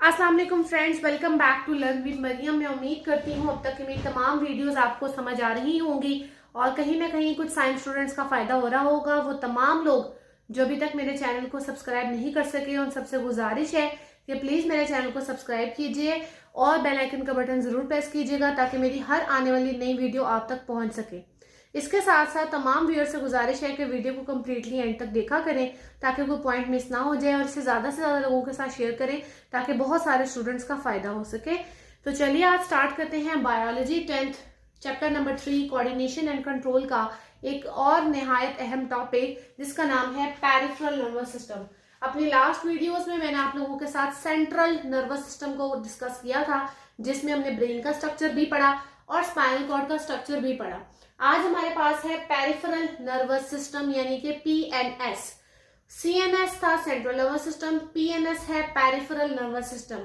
अस्सलाम वालेकुम friends, welcome back to learn with Mariam. मैं उम्मीद करती हूँ अब तक की मेरी तमाम वीडियोस आपको समझ आ रही होंगी और कहीं ना कहीं कुछ साइंस स्टूडेंट्स का फायदा हो रहा होगा। वो तमाम लोग जो अभी तक मेरे चैनल को सब्सक्राइब नहीं कर सके, उन सबसे गुजारिश है कि प्लीज मेरे चैनल को सब्सक्राइब कीजिए और बेल आइकन का बटन जरूर प्रेस कीजिएगा ताकि मेरी हर आने वाली नई वीडियो आप तक पहुंच सके। इसके साथ साथ तमाम व्यूअर से गुजारिश है कि वीडियो को कम्प्लीटली एंड तक देखा करें ताकि कोई पॉइंट मिस ना हो जाए और इसे ज्यादा से ज्यादा लोगों के साथ शेयर करें ताकि बहुत सारे स्टूडेंट्स का फायदा हो सके। तो चलिए आज स्टार्ट करते हैं biology 10th chapter number 3 coordination and control का एक और निहायत अहम टॉपिक जिसका नाम है पेरिफेरल नर्वस सिस्टम। अपनी लास्ट वीडियोस में मैंने आप लोगों के साथ सेंट्रल नर्वस सिस्टम को डिस्कस किया था जिसमें हमने ब्रेन का स्ट्रक्चर भी पढ़ा और स्पाइनल कॉर्ड का स्ट्रक्चर भी पढ़ा। आज हमारे पास है पेरिफेरल नर्वस सिस्टम यानी कि पीएनएस। सीएनएस था सेंट्रल नर्वस सिस्टम, पीएनएस है पेरिफेरल नर्वस सिस्टम।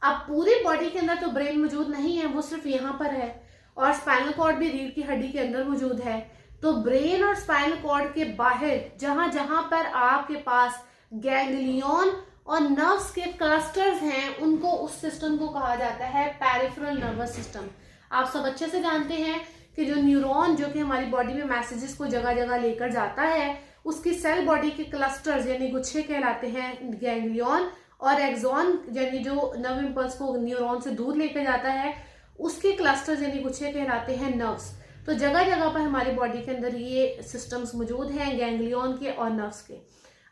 अब पूरी बॉडी के अंदर तो ब्रेन मौजूद नहीं है, वो सिर्फ यहाँ पर है और स्पाइनल कॉर्ड भी रीढ़ की हड्डी के अंदर मौजूद है। तो ब्रेन और स्पाइनल कॉर्ड के बाहर जहां जहां पर आपके पास गैंग्लियन और नर्व्स के क्लस्टर्स हैं उनको उस सिस्टम को कहा जाता है पेरिफेरल नर्वस सिस्टम। आप सब अच्छे से जानते हैं कि जो न्यूरॉन जो कि हमारी बॉडी में मैसेजेस को जगह जगह लेकर जाता है उसकी सेल बॉडी के क्लस्टर्स यानी गुच्छे कहलाते हैं गैंग्लियन, और एक्सॉन यानी जो नर्व इंपल्स को न्यूरॉन से दूर लेकर जाता है उसके क्लस्टर्स यानी गुच्छे कहलाते हैं नर्व्स। तो जगह जगह पर हमारी बॉडी के अंदर ये सिस्टम्स मौजूद हैं गैंग्लियन के और नर्व्स के।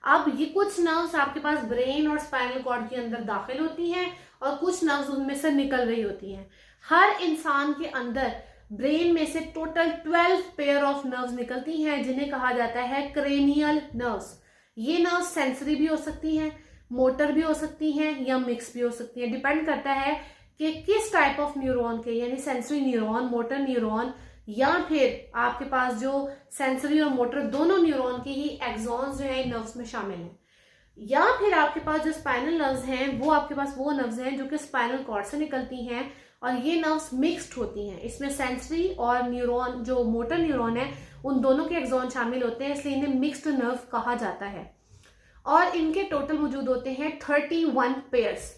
अब ये कुछ नर्व्स आपके पास ब्रेन और स्पाइनल कॉर्ड के अंदर दाखिल होती हैं और कुछ नर्व्स उनमें से निकल रही होती हैं। हर इंसान के अंदर ब्रेन में से टोटल 12 पेयर ऑफ नर्व्स निकलती हैं जिन्हें कहा जाता है क्रेनियल नर्व्स। ये नर्व्स सेंसरी भी हो सकती हैं, मोटर भी हो सकती हैं या मिक्स भी हो सकती हैं। डिपेंड करता है कि किस टाइप ऑफ न्यूरॉन के यानी सेंसरी न्यूरॉन, मोटर न्यूरॉन या फिर आपके पास जो सेंसरी और मोटर दोनों न्यूरॉन के ही एक्सॉन्स जो है नर्व्स में शामिल हैं, या फिर आपके पास जो स्पाइनल नर्व्स हैं वो आपके पास वो नर्व्स हैं जो कि स्पाइनल कॉर्ड से निकलती हैं और ये नर्व्स मिक्स्ड होती हैं। इसमें सेंसरी और न्यूरॉन जो मोटर न्यूरॉन है उन दोनों के एक्सॉन शामिल होते हैं, इसलिए इन्हें मिक्स्ड नर्व कहा जाता है और इनके टोटल मौजूद होते हैं 31 पेयर्स।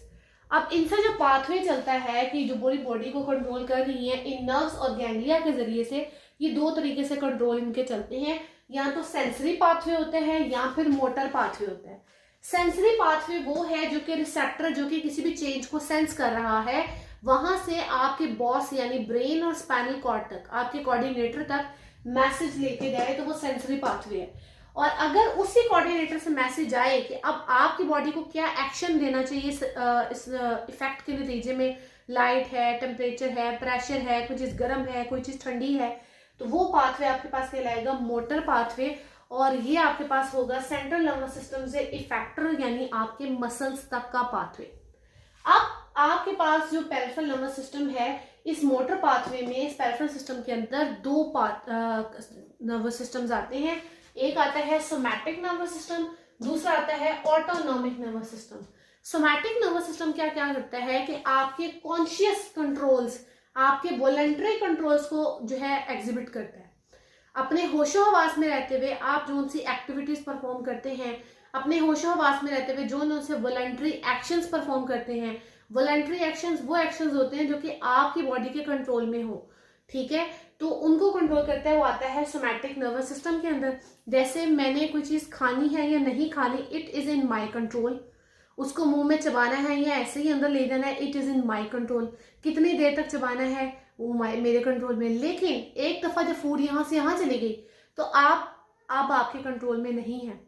अब इनसे जो पाथवे चलता है कि जो पूरी बॉडी को कंट्रोल कर रही है इन नर्व्स और गैंग्लिया के जरिए से, ये दो तरीके से कंट्रोल इनके चलते हैं, या तो सेंसरी पाथवे होते हैं या फिर मोटर पाथवे होते हैं। सेंसरी पाथवे वो है जो कि रिसेप्टर जो कि किसी भी चेंज को सेंस कर रहा है वहां से आपके बॉस यानी ब्रेन और स्पाइनल कॉर्ड तक, आपके कोऑर्डिनेटर तक मैसेज लेके जाए तो वो सेंसरी पाथवे है। और अगर उसी कोऑर्डिनेटर से मैसेज आए कि अब आपकी बॉडी को क्या एक्शन देना चाहिए इस इफेक्ट के नतीजे में, लाइट है, टेम्परेचर है, प्रेशर है, कोई चीज गर्म है, कोई चीज ठंडी है, तो वो पाथवे आपके पास कहलाएगा मोटर पाथवे और ये आपके पास होगा सेंट्रल नर्वस सिस्टम से इफेक्टर यानी आपके मसल्स तक का पाथवे। अब आपके पास जो पेरिफेरल नर्वस सिस्टम है इस मोटर पाथवे में, इस पेरिफेरल सिस्टम के अंदर दो नर्वस सिस्टम्स आते हैं। एक आता है सोमैटिक नर्वस सिस्टम, दूसरा आता है autonomic nervous system. Somatic nervous system क्या क्या करता है कि आपके कॉन्शियस कंट्रोल्स, आपके वॉलंटरी कंट्रोल्स को जो है एग्जिबिट करता है। अपने होशो हवास में रहते हुए आप जो उनसी एक्टिविटीज परफॉर्म करते हैं, अपने होशो हवास में रहते हुए जो उनसे वॉलंटरी एक्शंस परफॉर्म करते हैं, वॉलंटरी एक्शंस वो एक्शंस होते हैं जो कि आपकी बॉडी के कंट्रोल में हो, ठीक है, तो उनको कंट्रोल करता है वो आता है सोमैटिक नर्वस सिस्टम के अंदर। जैसे मैंने कोई चीज खानी है या नहीं खानी, it is in my control. उसको मुंह में चबाना है या ऐसे ही अंदर ले जाना है, it is in my control. कितनी देर तक चबाना है वो मेरे कंट्रोल में। लेकिन एक दफा जब फूड यहाँ से यहाँ चली गई तो आप अब आपके कंट्रोल में नहीं है।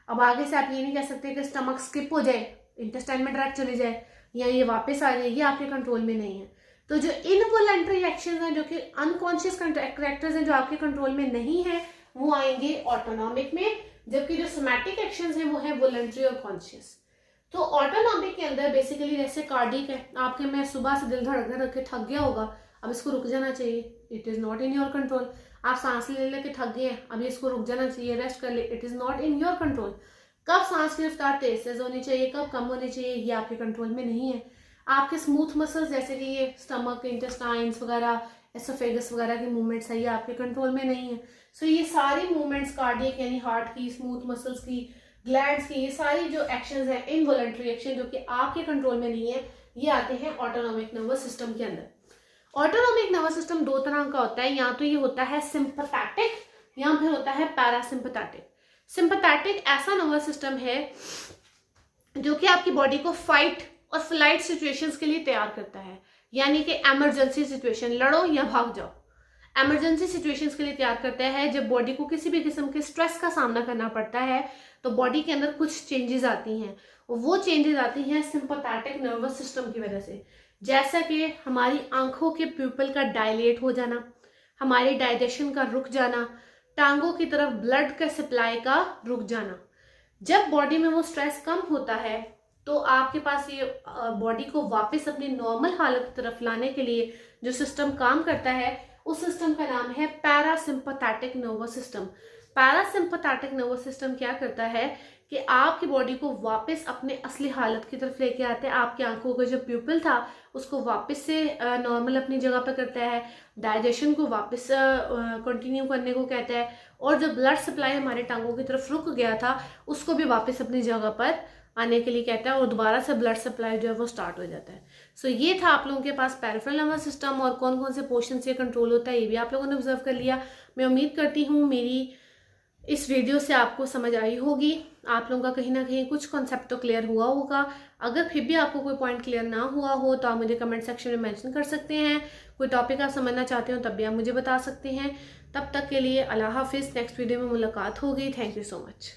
अब आगे से आप ये नहीं कह सकते कि स्टमक स्किप हो जाए, इंटेस्टाइन में डायरेक्ट चले जाए या ये वापस आ जाए, ये आपके कंट्रोल में नहीं है। तो जो इनवॉलंटरी एक्शंस हैं जो कि अनकॉन्शियस कैरेक्टर्स हैं जो आपके कंट्रोल में नहीं है वो आएंगे ऑटोनॉमिक में, जबकि जो सोमैटिक एक्शंस हैं वो है वॉलंटरी और कॉन्शियस। तो ऑटोनॉमिक के अंदर बेसिकली जैसे कार्डिक है, आपके में सुबह से दिल धड़कने रख के थक गया होगा, अब इसको रुक जाना चाहिए, it is not in your control. आप सांस ले लेके थक गए हैं, अभी इसको रुक जाना चाहिए, रेस्ट कर ले, it is not in your control. कब सांस की रफ्तार तेज होनी चाहिए, कब कम होनी चाहिए, ये आपके कंट्रोल में नहीं है। आपके स्मूथ मसल्स जैसे कि ये स्टमक, इंटेस्टाइन्स वगैरह, एसोफेगस वगैरह की मूवमेंट्स है ये आपके कंट्रोल में नहीं है। सो ये सारी मूवमेंट्स कार्डियक यानी हार्ट की, स्मूथ मसल्स की, ग्लैंड्स की, ये सारी जो एक्शंस हैं, इनवॉलंटरी एक्शन जो कि आपके कंट्रोल में नहीं है, ये आते हैं ऑटोनॉमिक नर्वस सिस्टम के अंदर। ऑटोनॉमिक नर्वस सिस्टम दो तरह का होता है, या तो ये होता है सिंपैथेटिक या फिर होता है पैरासिम्पैथेटिक। सिंपैथेटिक ऐसा नर्वस सिस्टम है जो कि आपकी बॉडी को फाइट और फ्लाइट सिचुएशंस के लिए तैयार करता है, यानी कि इमरजेंसी सिचुएशन, लड़ो या भाग जाओ, इमरजेंसी सिचुएशंस के लिए तैयार करता है। जब बॉडी को किसी भी किस्म के स्ट्रेस का सामना करना पड़ता है तो बॉडी के अंदर कुछ चेंजेस आती हैं, वो चेंजेस आती हैं सिंपैथेटिक नर्वस सिस्टम की वजह से, जैसा कि हमारी आंखों के प्यूपल का डायलेट हो जाना, हमारे डाइजेशन का रुक जाना, टांगों की तरफ ब्लड का सप्लाई का रुक जाना। जब बॉडी में वो स्ट्रेस कम होता है तो आपके पास ये बॉडी को वापस अपनी नॉर्मल हालत की तरफ लाने के लिए जो सिस्टम काम करता है, उस सिस्टम का नाम है parasympathetic nervous system. Parasympathetic nervous system क्या करता है कि आपकी बॉडी को वापस अपने असली हालत की तरफ लेके आता है। आपकी आंखों का जो प्यूपिल था उसको वापस से नॉर्मल अपनी जगह पर करता है, डाइजेशन को वापस कंटिन्यू करने को कहता है, और जो ब्लड सप्लाई हमारे टांगों की तरफ रुक गया था उसको भी वापस अपनी जगह पर आने के लिए कहता है, और दोबारा से ब्लड सप्लाई जो है वो स्टार्ट हो जाता है। सो ये था आप लोगों के पास पेरिफेरल नर्वस सिस्टम, और कौन कौन से पोर्शन से कंट्रोल होता है ये भी आप लोगों ने ऑब्जर्व कर लिया। मैं उम्मीद करती हूँ मेरी इस वीडियो से आपको समझ आई होगी, आप लोगों का कहीं ना कहीं कुछ कॉन्सेप्ट तो क्लियर हुआ होगा। अगर फिर भी आपको कोई पॉइंट क्लियर ना हुआ हो तो आप मुझे कमेंट सेक्शन में मेंशन कर सकते हैं। कोई टॉपिक आप समझना चाहते हो तब भी आप मुझे बता सकते हैं। तब तक के लिए अल्लाह हाफिज़, नेक्स्ट वीडियो में मुलाकात होगी। Thank you so much.